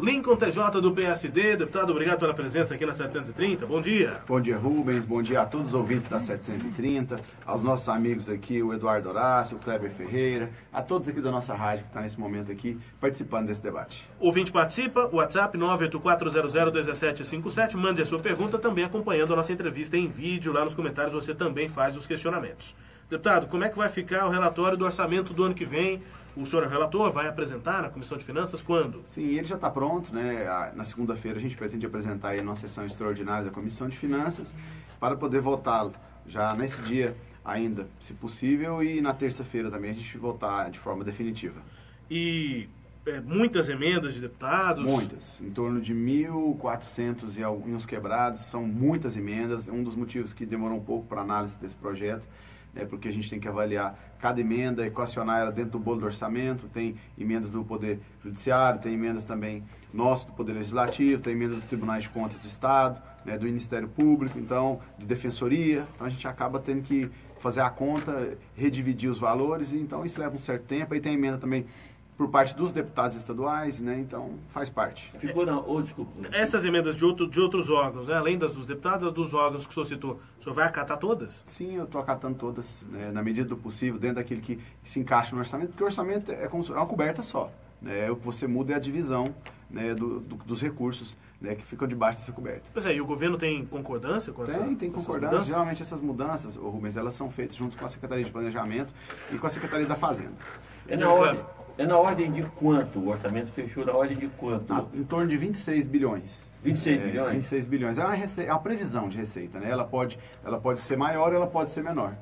Lincoln TJ do PSD. Deputado, obrigado pela presença aqui na 730. Bom dia. Bom dia, Rubens. Bom dia a todos os ouvintes da 730, aos nossos amigos aqui, o Eduardo Horácio, o Kleber Ferreira, a todos aqui da nossa rádio que está nesse momento aqui participando desse debate. Ouvinte participa, WhatsApp 984001757. Mande a sua pergunta, também acompanhando a nossa entrevista em vídeo. Lá nos comentários você também faz os questionamentos. Deputado, como é que vai ficar o relatório do orçamento do ano que vem? O senhor é o relator, vai apresentar na Comissão de Finanças quando? Sim, ele já está pronto, né? Na segunda-feira a gente pretende apresentar ele numa sessão extraordinária da Comissão de Finanças para poder votá-lo já nesse dia ainda, se possível, e na terça-feira também a gente votar de forma definitiva. E muitas emendas de deputados? Muitas, em torno de 1.400 e uns quebrados, são muitas emendas, é um dos motivos que demorou um pouco para a análise desse projeto, porque a gente tem que avaliar cada emenda, equacionar ela dentro do bolo do orçamento. Tem emendas do Poder Judiciário, tem emendas também nosso do Poder Legislativo, tem emendas dos Tribunais de Contas do Estado, do Ministério Público, então, de Defensoria. Então a gente acaba tendo que fazer a conta, redividir os valores, e então isso leva um certo tempo. Aí tem emenda também por parte dos deputados estaduais, então faz parte. Desculpa. Essas emendas de outros órgãos, além das dos deputados, as dos órgãos que o senhor citou, o senhor vai acatar todas? Sim, eu estou acatando todas, na medida do possível, dentro daquilo que se encaixa no orçamento, porque o orçamento é como uma coberta só. O que você muda é a divisão dos recursos que ficam debaixo dessa coberta. Pois é, e o governo tem concordância com essa? Tem concordância. Geralmente essas mudanças, Rubens, elas são feitas junto com a Secretaria de Planejamento e com a Secretaria da Fazenda. É na ordem de quanto? O orçamento fechou na ordem de quanto? Em torno de 26 bilhões. 26 bilhões? 26 bilhões. É uma previsão de receita, Ela pode ser maior ou ela pode ser menor.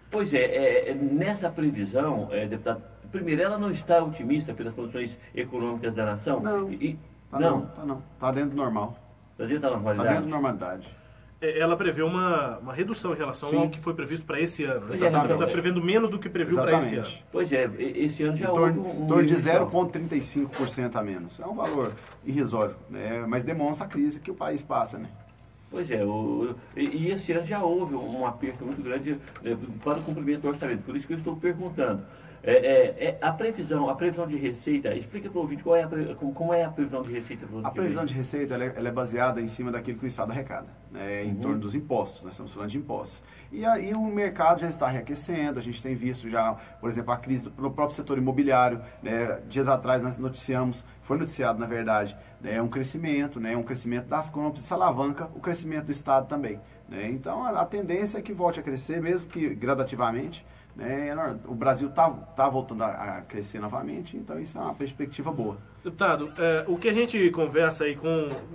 Pois nessa previsão, deputado, primeiro, ela não está otimista pelas condições econômicas da nação? Não. Não. Está dentro do normal. Está dentro da normalidade? Está dentro da normalidade. Ela prevê uma redução em relação ao que foi previsto para esse ano. Está prevendo menos do que previu para esse ano. Pois esse ano já houve em torno de 0,35% a menos. É um valor irrisório, mas demonstra a crise que o país passa, Pois e esse ano já houve um aperto muito grande para o cumprimento do orçamento. Por isso que eu estou perguntando. A previsão de receita, explica para o ouvinte como é a previsão de receita. A previsão de receita ela é baseada em cima daquilo que o Estado arrecada, em torno dos impostos, nós estamos falando de impostos. E aí o mercado já está reaquecendo, a gente tem visto já, por exemplo, a crise no próprio setor imobiliário, dias atrás nós foi noticiado na verdade, um crescimento das compras, isso alavanca o crescimento do Estado também. Então a tendência é que volte a crescer, mesmo que gradativamente. O Brasil está voltando a crescer novamente, então isso é uma perspectiva boa. Deputado, o que a gente conversa aí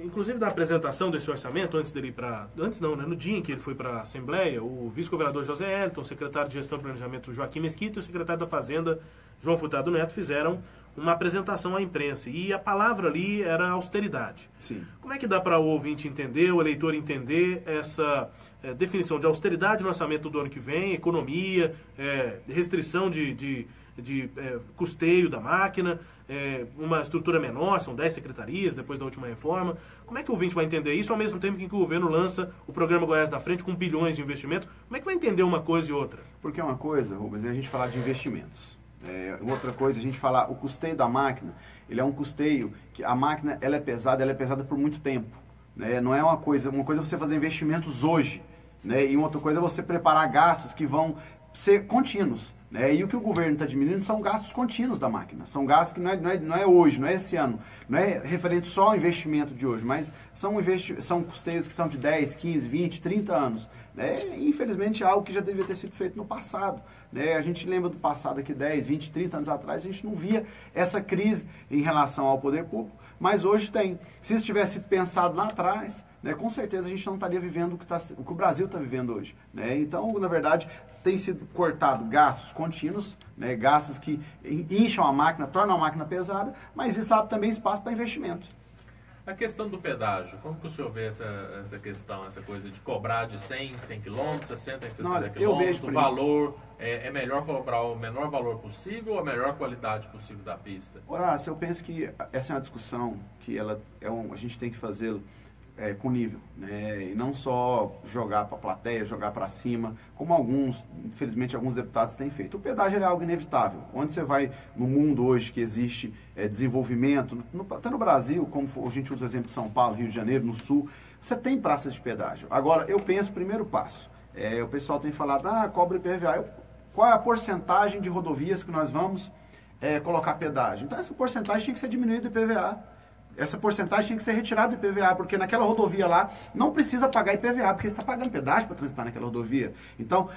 inclusive da apresentação desse orçamento, no dia em que ele foi para a Assembleia, o vice-governador José Elton, o secretário de Gestão e Planejamento Joaquim Mesquita e o secretário da Fazenda João Furtado Neto fizeram uma apresentação à imprensa, e a palavra ali era austeridade. Sim. Como é que dá para o ouvinte entender, o eleitor entender essa definição de austeridade no orçamento do ano que vem, economia, restrição de custeio da máquina, uma estrutura menor, são 10 secretarias depois da última reforma. Como é que o ouvinte vai entender isso ao mesmo tempo que o governo lança o programa Goiás na Frente com bilhões de investimento? Como é que vai entender uma coisa e outra? Porque uma coisa, Rubens, é a gente falar de investimentos. Outra coisa, a gente falar, o custeio da máquina, ele é um custeio que a máquina ela é pesada por muito tempo. Não é uma coisa é você fazer investimentos hoje, e outra coisa é você preparar gastos que vão ser contínuos. E o que o governo está diminuindo são gastos contínuos da máquina. São gastos que não é hoje, não é esse ano, não é referente só ao investimento de hoje, mas são custeios que são de 10, 15, 20, 30 anos. Infelizmente é algo que já devia ter sido feito no passado. A gente lembra do passado aqui 10, 20, 30 anos atrás, a gente não via essa crise em relação ao poder público, mas hoje tem. Se isso tivesse sido pensado lá atrás, com certeza a gente não estaria vivendo o que o Brasil está vivendo hoje. Então, na verdade, tem sido cortado gastos contínuos, gastos que incham a máquina, tornam a máquina pesada, mas isso abre também espaço para investimento. A questão do pedágio, como que o senhor vê essa questão, essa coisa de cobrar de 100 km, 60 em 60 km, o valor, é melhor cobrar o menor valor possível ou a melhor qualidade possível da pista? Horácio, eu penso que essa é uma discussão que a gente tem que fazê-la com nível, né? E não só jogar para a plateia, jogar para cima, como infelizmente alguns deputados têm feito. O pedágio é algo inevitável. Onde você vai no mundo hoje que existe desenvolvimento, até no Brasil, como a gente usa o exemplo de São Paulo, Rio de Janeiro, no Sul, você tem praças de pedágio. Agora, eu penso, primeiro passo, o pessoal tem falado, cobra IPVA. Qual é a porcentagem de rodovias que nós vamos colocar pedágio? Então, essa porcentagem tinha que ser diminuída do IPVA. Essa porcentagem tinha que ser retirada do IPVA, porque naquela rodovia lá não precisa pagar IPVA, porque você está pagando pedágio para transitar naquela rodovia. Então,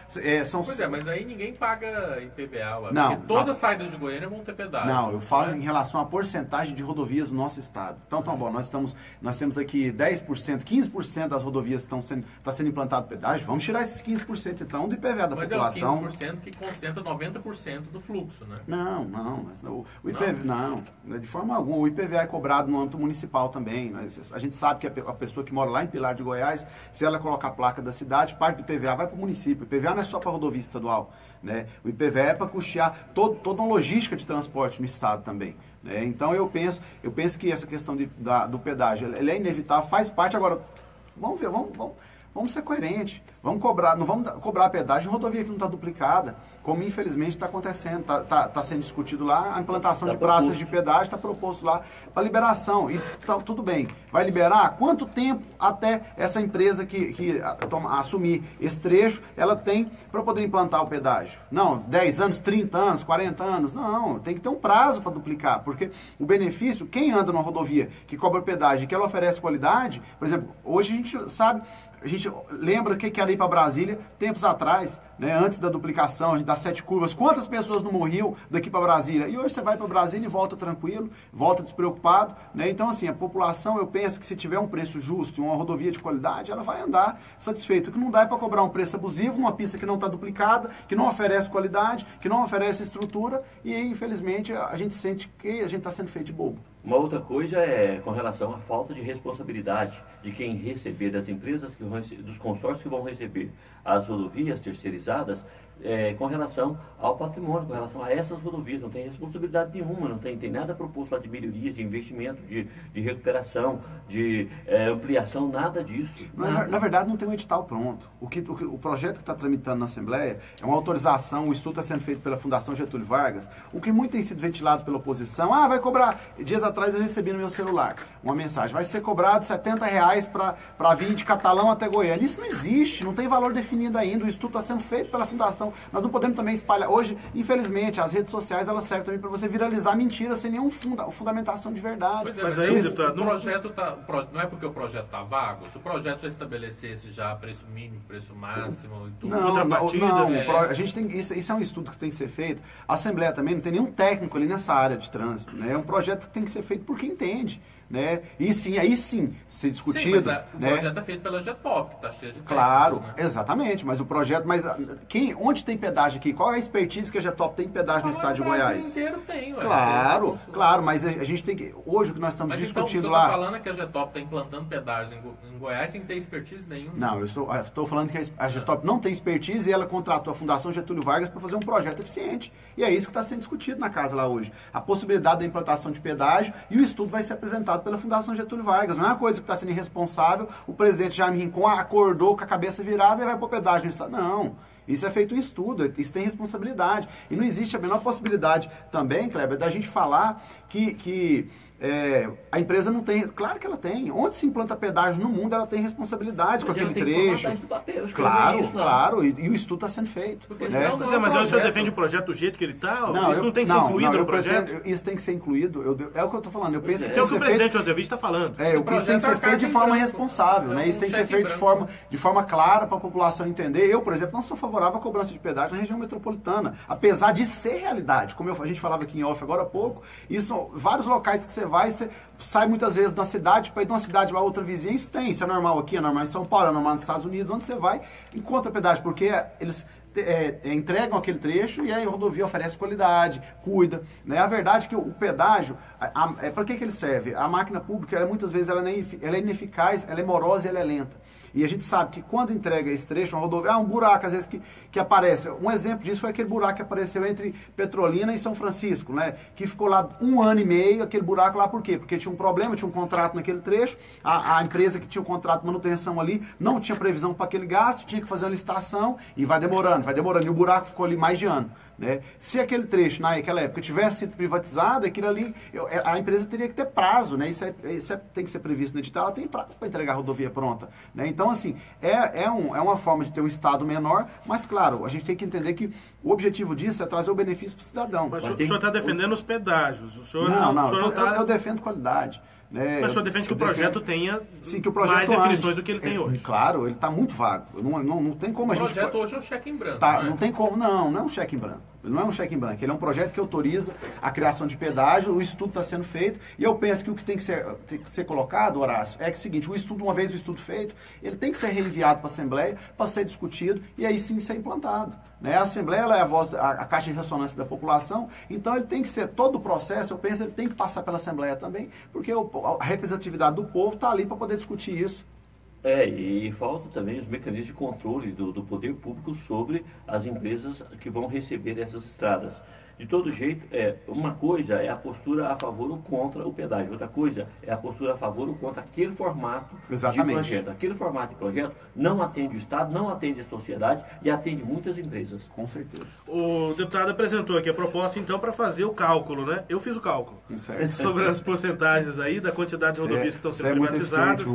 são... Pois mas aí ninguém paga IPVA lá, não, porque todas as saídas de Goiânia vão ter pedágio. Não, eu falo em relação à porcentagem de rodovias do nosso estado. Então, bom, nós temos aqui 10%, 15% das rodovias que está sendo implantado pedágio, vamos tirar esses 15% então do IPVA da população. Mas é os 15% que concentra 90% do fluxo, né? O IPVA, não, de forma alguma. O IPVA é cobrado no âmbito municipal também. A gente sabe que a pessoa que mora lá em Pilar de Goiás, se ela colocar a placa da cidade, parte do IPVA vai para o município. O IPVA não é só para a rodovia estadual, né? O IPVA é para custear toda uma logística de transporte no estado também, né? Então eu penso que essa questão do pedágio, ele é inevitável, faz parte. Agora, vamos ser coerentes. Não vamos cobrar pedágio em rodovia que não está duplicada, como infelizmente está acontecendo. Está sendo discutido lá a implantação de praças de pedágio, está proposto lá para liberação. Então, tudo bem. Vai liberar? Quanto tempo até essa empresa que assumir esse trecho, ela tem para poder implantar o pedágio? Não, 10 anos, 30 anos, 40 anos? Não, tem que ter um prazo para duplicar, porque o benefício, quem anda numa rodovia que cobra pedágio e que ela oferece qualidade, por exemplo, hoje a gente sabe... A gente lembra o que era ir para Brasília tempos atrás, né, antes da duplicação, das 7 curvas. Quantas pessoas não morriam daqui para Brasília? E hoje você vai para Brasília e volta tranquilo, volta despreocupado, né? Então, assim, a população, eu penso que se tiver um preço justo e uma rodovia de qualidade, ela vai andar satisfeita. O que não dá é para cobrar um preço abusivo numa pista que não está duplicada, que não oferece qualidade, que não oferece estrutura, e aí, infelizmente, a gente sente que a gente está sendo feito de bobo. Uma outra coisa é com relação à falta de responsabilidade de quem receber, das empresas, dos consórcios que vão receber as rodovias terceirizadas, com relação ao patrimônio, com relação a essas rodovias. Não tem responsabilidade nenhuma, não tem nada proposto lá de melhorias, de investimento, de recuperação, de ampliação, nada disso. Na verdade, não tem um edital pronto. O projeto que está tramitando na Assembleia é uma autorização, o estudo está sendo feito pela Fundação Getúlio Vargas. O que muito tem sido ventilado pela oposição, vai cobrar. Dias atrás eu recebi no meu celular uma mensagem, vai ser cobrado R$70 para vir de Catalão até Goiânia. Isso não existe, não tem valor definido ainda. O estudo está sendo feito pela Fundação. Nós não podemos também espalhar. Hoje, infelizmente, as redes sociais elas servem também para você viralizar mentiras sem nenhuma fundamentação de verdade. Mas aí, deputado, o projeto não é porque o projeto está vago. Se o projeto já estabelecesse já preço mínimo, preço máximo e tudo. A gente tem isso é um estudo que tem que ser feito. A Assembleia também não tem nenhum técnico ali nessa área de trânsito, né? É um projeto que tem que ser feito por quem entende, né? E sim, aí sim, ser discutido. Sim, mas o projeto é feito pela Getop, está cheio de técnicos, claro, né? Exatamente, mas o projeto, onde tem pedágio aqui? Qual é a expertise que a Getop tem pedágio no estado de Goiás? O inteiro tem, Claro, mas a gente tem que, hoje o que nós estamos discutindo lá... Mas então, você está falando que a Getop está implantando pedágio em Goiás sem ter expertise nenhuma? Não, eu estou falando que a Getop não tem expertise e ela contratou a Fundação Getúlio Vargas para fazer um projeto eficiente. E é isso que está sendo discutido na casa lá hoje. A possibilidade da implantação de pedágio, e o estudo vai ser apresentado pela Fundação Getúlio Vargas. Não é uma coisa que está sendo irresponsável, o presidente Jaime Rincon acordou com a cabeça virada e vai pôr pedágio no estado. Não. Isso é feito um estudo, isso tem responsabilidade. E não existe a menor possibilidade também, Kleber, da gente falar que a empresa não tem. Claro que ela tem. Onde se implanta pedágio no mundo, ela tem responsabilidade com aquele trecho. Claro. E o estudo está sendo feito. Mas hoje o senhor defende o projeto do jeito que ele está? Isso não tem que ser incluído no projeto? Isso tem que ser incluído. É o que eu estou falando. Eu penso que é o que o presidente José Vista está falando. Isso tem que ser feito de forma responsável. Né? Isso tem que ser feito de forma clara para a população entender. Eu, por exemplo, não sou favorável à cobrança de pedágio na região metropolitana. Apesar de ser realidade. Como a gente falava aqui em off agora há pouco, isso, vários locais que você sai muitas vezes da cidade, para ir de uma cidade para outra vizinha, isso tem. Isso é normal aqui, é normal em São Paulo, é normal nos Estados Unidos, onde você vai, encontra pedágio, porque eles entregam aquele trecho e aí a rodovia oferece qualidade, cuida. Né? A verdade é que o pedágio, para que ele serve? A máquina pública, muitas vezes, ela é ineficaz, ela é morosa e ela é lenta. E a gente sabe que quando entrega esse trecho, uma rodovia, um buraco às vezes que aparece. Um exemplo disso foi aquele buraco que apareceu entre Petrolina e São Francisco, né? Que ficou lá 1 ano e meio, aquele buraco lá, por quê? Porque tinha um problema, tinha um contrato naquele trecho, a empresa que tinha o contrato de manutenção ali não tinha previsão para aquele gasto, tinha que fazer uma licitação e vai demorando, e o buraco ficou ali mais de ano. Né? Se aquele trecho, naquela época, tivesse sido privatizado, aquilo ali, a empresa teria que ter prazo, né? Isso tem que ser previsto no edital, ela tem prazo para entregar a rodovia pronta. Né? Então, assim, é uma forma de ter um Estado menor, mas, claro, a gente tem que entender que o objetivo disso é trazer o benefício para o cidadão. Mas o senhor está defendendo os pedágios. O senhor eu defendo qualidade. Né? Mas o senhor defende que o projeto tenha que o projeto mais definições do que ele tem hoje. Claro, ele está muito vago. Não tem como a gente... O projeto hoje é um cheque em branco. Não tem como, não é um cheque em branco. Ele não é um cheque em branco, ele é um projeto que autoriza a criação de pedágio, o estudo está sendo feito, e eu penso que o que tem que ser colocado, Horácio, é que é o seguinte, uma vez o estudo feito, ele tem que ser reenviado para a Assembleia, para ser discutido, e aí sim ser implantado. Né? A Assembleia ela é a caixa de ressonância da população, então ele tem que ser, todo o processo, eu penso, ele tem que passar pela Assembleia também, porque a representatividade do povo está ali para poder discutir isso. E falta também os mecanismos de controle do poder público sobre as empresas que vão receber essas estradas. De todo jeito, uma coisa é a postura a favor ou contra o pedágio, outra coisa é a postura a favor ou contra aquele formato de projeto. Aquele formato de projeto não atende o Estado, não atende a sociedade e atende muitas empresas. Com certeza. O deputado apresentou aqui a proposta, então, para fazer o cálculo, né? Eu fiz o cálculo sobre as porcentagens aí da quantidade de rodovias que estão sendo privatizadas.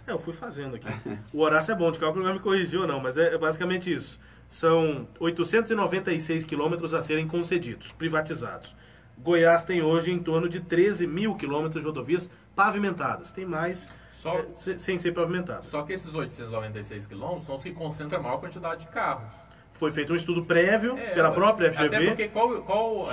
Eu fui fazendo aqui. O Horácio é bom de cálculo, não me corrigiu não, mas é basicamente isso. São 896 quilômetros a serem concedidos, privatizados. Goiás tem hoje em torno de 13 mil quilômetros de rodovias pavimentadas. Tem mais sem ser pavimentadas. Só que esses 896 quilômetros são os que concentram a maior quantidade de carros. Foi feito um estudo prévio pela própria FGV até porque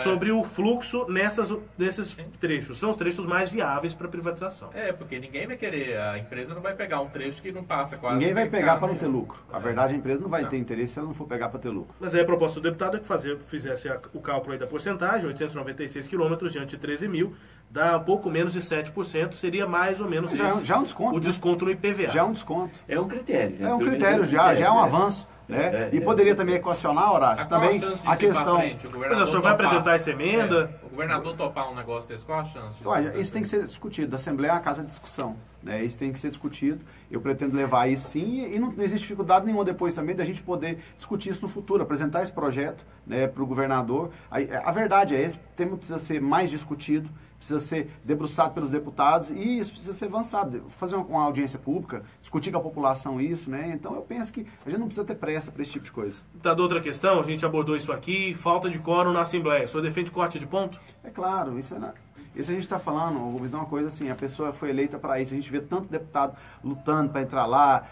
sobre o fluxo nesses trechos. São os trechos mais viáveis para privatização. Porque ninguém vai querer, a empresa não vai pegar um trecho que não passa quase... Ninguém vai pegar para não ter lucro. A verdade, a empresa não vai ter interesse se ela não for pegar para ter lucro. Mas aí a proposta do deputado é que fizesse o cálculo aí da porcentagem, 896 quilômetros diante de 13 mil, dá um pouco menos de 7%, seria mais ou menos já é um desconto. O desconto no IPVA. Já é um desconto. É um critério. Né? É um critério, já é um avanço. Né? E poderia também equacionar, Horácio, também a questão... Mas o senhor vai apresentar essa emenda? O governador topar um negócio desse, qual a chance disso? Olha, isso tem que ser discutido. A Assembleia é uma casa de discussão. Né? Isso tem que ser discutido. Eu pretendo levar isso sim. E não existe dificuldade nenhuma depois também da gente poder discutir isso no futuro, apresentar esse projeto, né, para o governador. A verdade é, esse tema precisa ser mais discutido, precisa ser debruçado pelos deputados e isso precisa ser avançado. Fazer uma audiência pública, discutir com a população isso, né? Então eu penso que a gente não precisa ter pressa para esse tipo de coisa. Tá, outra questão, a gente abordou isso aqui, falta de quórum na Assembleia. O senhor defende corte de ponto? É claro, isso a gente está falando, Rubens, é uma coisa assim, a pessoa foi eleita para isso, a gente vê tanto deputado lutando para entrar lá,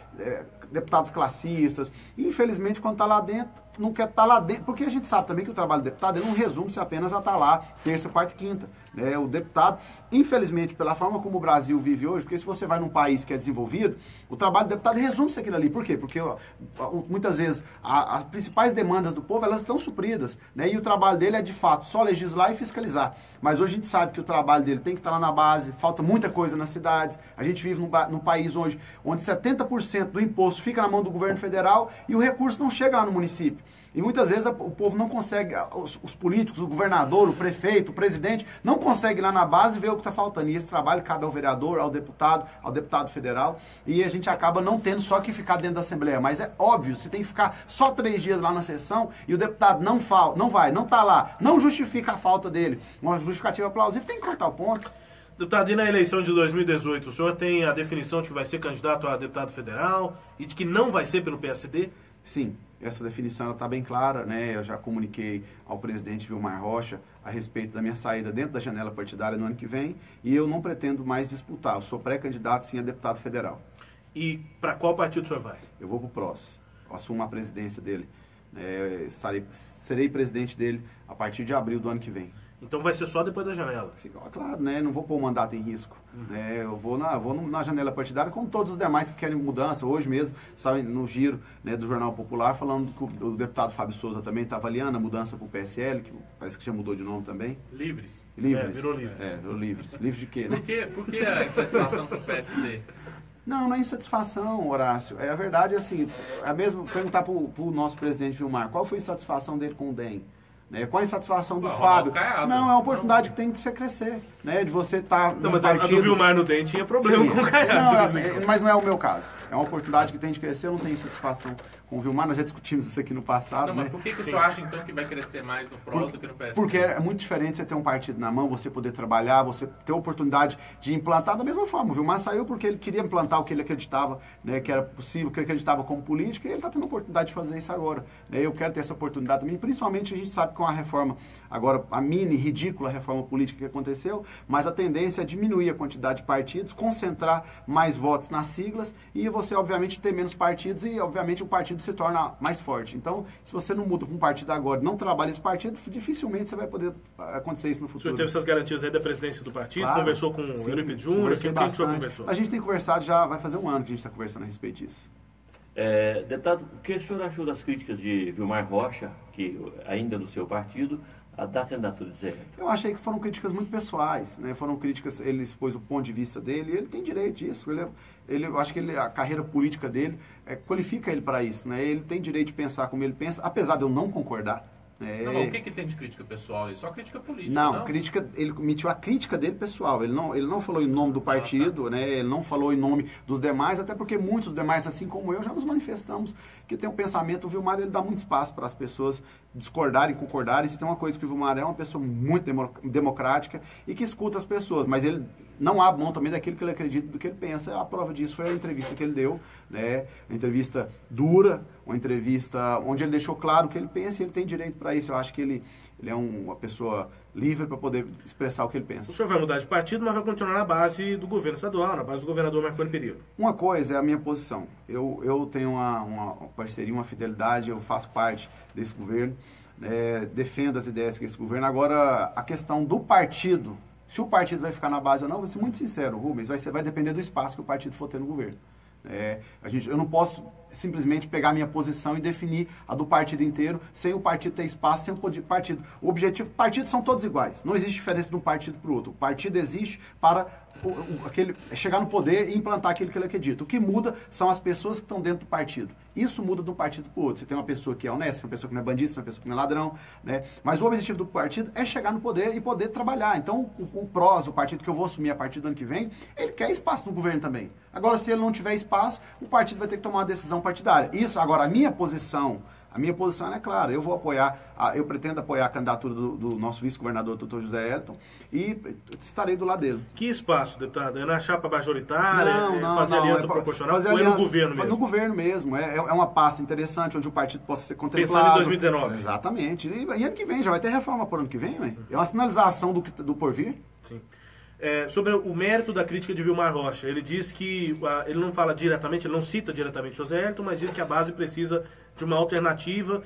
deputados classistas, e infelizmente quando está lá dentro, não quer estar lá dentro, porque a gente sabe também que o trabalho do deputado ele não resume-se apenas a estar lá terça, quarta e quinta. Né? O deputado, infelizmente, pela forma como o Brasil vive hoje, porque se você vai num país que é desenvolvido, o trabalho do deputado resume-se aquilo ali. Por quê? Porque muitas vezes as principais demandas do povo elas estão supridas, né? E o trabalho dele é de fato só legislar e fiscalizar. Mas hoje a gente sabe que o trabalho dele tem que estar lá na base, falta muita coisa nas cidades. A gente vive num país hoje onde 70% do imposto fica na mão do governo federal e o recurso não chega lá no município. E muitas vezes o povo não consegue, os políticos, o governador, o prefeito, o presidente, não consegue ir lá na base ver o que está faltando. E esse trabalho cabe ao vereador, ao deputado federal, e a gente acaba não tendo só que ficar dentro da Assembleia. Mas é óbvio, você tem que ficar só 3 dias lá na sessão e o deputado não está lá, não justifica a falta dele. Uma justificativa plausível, tem que cortar o ponto. Deputado, e na eleição de 2018, o senhor tem a definição de que vai ser candidato a deputado federal e de que não vai ser pelo PSD? Sim, essa definição está bem clara, né? Eu já comuniquei ao presidente Vilmar Rocha a respeito da minha saída dentro da janela partidária no ano que vem e eu não pretendo mais disputar. Eu sou pré-candidato, sim, a deputado federal. E para qual partido o senhor vai? Eu vou para o PROS. Eu assumo a presidência dele. Serei presidente dele a partir de abril do ano que vem. Então vai ser só depois da janela? Sim, claro, né? Não vou pôr o mandato em risco. Né? Eu vou na janela partidária, como todos os demais que querem mudança. Hoje mesmo, sabe, no giro, né, do Jornal Popular, falando que o deputado Fábio Souza também está avaliando a mudança para o PSL, que parece que já mudou de nome também. Livres. Livres. Virou Livres. Virou Livres. Livres de quê, né? Por que a insatisfação com o PSD? Não é insatisfação, Horácio. A verdade é assim, é mesmo perguntar para o nosso presidente Vilmar, qual foi a insatisfação dele com o DEM? Né? Qual a insatisfação do Fábio? Não, é uma oportunidade que tem de você crescer, né? De você estar no partido... Mas a do Vilmar no DEM tinha problema com o Caiado. Mas não é o meu caso. É uma oportunidade que tem de crescer, eu não tenho insatisfação com o Vilmar, nós já discutimos isso aqui no passado. Não, mas por que o senhor acha, então, que vai crescer mais no PROS do que no PSDB? Porque é muito diferente você ter um partido na mão, você poder trabalhar, você ter a oportunidade de implantar da mesma forma. O Vilmar saiu porque ele queria implantar o que ele acreditava, né, que era possível, que ele acreditava como política, e ele está tendo a oportunidade de fazer isso agora. Né? Eu quero ter essa oportunidade também, principalmente a gente sabe que com a reforma, agora a mini, ridícula reforma política que aconteceu, mas a tendência é diminuir a quantidade de partidos, concentrar mais votos nas siglas e você, obviamente, ter menos partidos e, obviamente, o partido se torna mais forte. Então, se você não muda para um partido agora, não trabalha esse partido, dificilmente você vai poder acontecer isso no futuro. O senhor teve essas garantias aí da presidência do partido? Claro, conversou com o Eurípides Júnior? Quem o senhor conversou? A gente tem conversado, já vai fazer um ano que a gente está conversando a respeito disso. Deputado, o que o senhor achou das críticas de Vilmar Rocha, que ainda do seu partido, da candidatura de Zé Elton? Eu achei que foram críticas muito pessoais, né? Foram críticas, ele expôs o ponto de vista dele, e ele tem direito disso. Eu acho que a carreira política dele qualifica ele para isso, né? Ele tem direito de pensar como ele pensa, apesar de eu não concordar. Não, o que tem de crítica pessoal ali? Só crítica política, não? Crítica, ele emitiu a crítica dele pessoal. Ele não falou em nome do partido, né? Ele não falou em nome dos demais, até porque muitos dos demais, assim como eu, já nos manifestamos que tem um pensamento. O Vilmar, ele dá muito espaço para as pessoas discordarem, concordarem. Se tem uma coisa que o Vilmar é uma pessoa muito democrática e que escuta as pessoas, mas ele não abre mão também daquilo que ele acredita, do que ele pensa. A prova disso foi a entrevista que ele deu, né? Uma entrevista dura, uma entrevista onde ele deixou claro o que ele pensa e ele tem direito para isso. Eu acho que ele é uma pessoa livre para poder expressar o que ele pensa. O senhor vai mudar de partido, mas vai continuar na base do governo estadual, na base do governador Marconi Perillo. Uma coisa é a minha posição. Eu tenho uma parceria, uma fidelidade, eu faço parte desse governo, defendo as ideias que esse governo. Agora, a questão do partido, se o partido vai ficar na base ou não, vou ser muito sincero, Rubens, vai depender do espaço que o partido for ter no governo. Eu não posso simplesmente pegar a minha posição e definir a do partido inteiro sem o partido ter espaço, sem o partido. O objetivo, partidos são todos iguais, não existe diferença de um partido para o outro. O partido existe para chegar no poder e implantar aquilo que ele acredita. O que muda são as pessoas que estão dentro do partido. Isso muda de um partido para o outro. Você tem uma pessoa que é honesta, uma pessoa que não é bandista, uma pessoa que não é ladrão, né? Mas o objetivo do partido é chegar no poder e poder trabalhar. Então, o PROS, o partido que eu vou assumir a partir do ano que vem, ele quer espaço no governo também. Agora, se ele não tiver espaço, o partido vai ter que tomar uma decisão partidária. Isso, agora, a minha posição é clara. Eu pretendo apoiar a candidatura do nosso vice-governador, doutor José Elton, e estarei do lado dele. Que espaço, deputado? É na chapa majoritária? Fazer aliança proporcional? Ou é no governo mesmo? No governo mesmo. É uma pasta interessante, onde o partido possa ser contemplado. Pensando em 2019. Exatamente. E ano que vem, já vai ter reforma por ano que vem, né? É uma sinalização do porvir. Sim. Sobre o mérito da crítica de Vilmar Rocha, ele diz que, ele não fala diretamente, ele não cita diretamente José Elton, mas diz que a base precisa de uma alternativa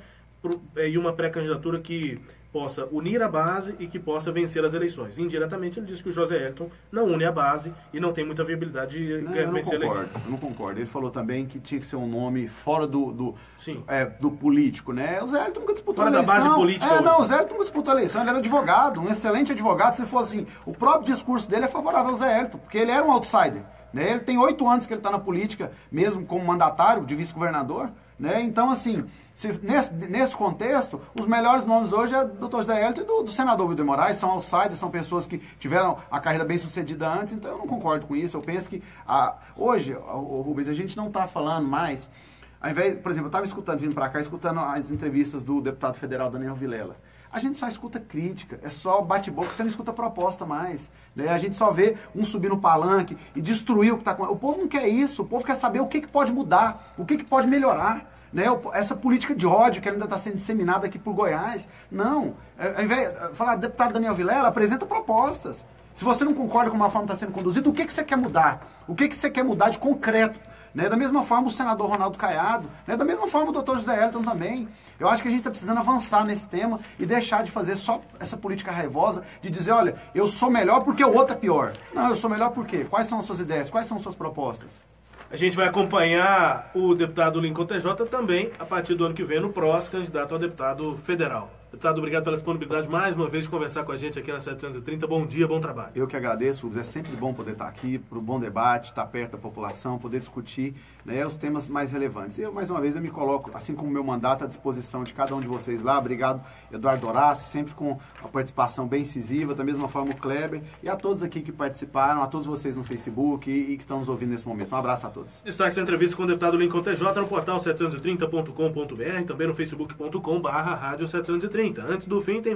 e uma pré-candidatura que possa unir a base e que possa vencer as eleições. Indiretamente, ele diz que o José Elton não une a base e não tem muita viabilidade de vencer a eleição. Eu não concordo. Ele falou também que tinha que ser um nome fora do político, né? O Zé Elton nunca disputou a eleição. Fora da base política. Não, o Zé Elton nunca disputou a eleição. Ele era advogado, um excelente advogado. Se for assim, o próprio discurso dele é favorável ao Zé Elton, porque ele era um outsider. Né? Ele tem 8 anos que ele está na política, mesmo como mandatário de vice-governador. Né? Então, assim, nesse contexto, os melhores nomes hoje é do Dr. José Elton e do senador Wilder Moraes, são outsiders, são pessoas que tiveram a carreira bem sucedida antes, então eu não concordo com isso. Eu penso que hoje, Rubens, a gente não está falando mais, ao invés, por exemplo, eu estava vindo para cá, escutando as entrevistas do deputado federal Daniel Vilela. A gente só escuta crítica, é só bate-boca, você não escuta proposta mais. Né? A gente só vê um subir no palanque e destruir o que está acontecendo. O povo não quer isso, o povo quer saber o que pode mudar, o que pode melhorar. Né? Essa política de ódio que ainda está sendo disseminada aqui por Goiás. Não. Ao invés de falar, deputado Daniel Vilela, apresenta propostas. Se você não concorda com a forma que está sendo conduzida, o que você quer mudar? O que você quer mudar de concreto? Né? Da mesma forma o senador Ronaldo Caiado, né? Da mesma forma o doutor José Elton também. Eu acho que a gente está precisando avançar nesse tema e deixar de fazer só essa política raivosa de dizer, olha, eu sou melhor porque o outro é pior. Não, eu sou melhor por quê? Quais são as suas ideias? Quais são as suas propostas? A gente vai acompanhar o deputado Lincoln TJ também a partir do ano que vem no PROS, candidato a deputado federal. Deputado, obrigado pela disponibilidade mais uma vez de conversar com a gente aqui na 730. Bom dia, bom trabalho. Eu que agradeço, Rubens. É sempre bom poder estar aqui para o bom debate, estar perto da população, poder discutir, né, os temas mais relevantes. Eu, mais uma vez, eu me coloco, assim como o meu mandato, à disposição de cada um de vocês lá. Obrigado, Eduardo Horácio, sempre com a participação bem incisiva, da mesma forma o Kleber, e a todos aqui que participaram, a todos vocês no Facebook e que estão nos ouvindo nesse momento. Um abraço a todos. Destaque essa entrevista com o deputado Lincoln TJ no portal 730.com.br, também no facebook.com/rádio 730. Antes do fim, tem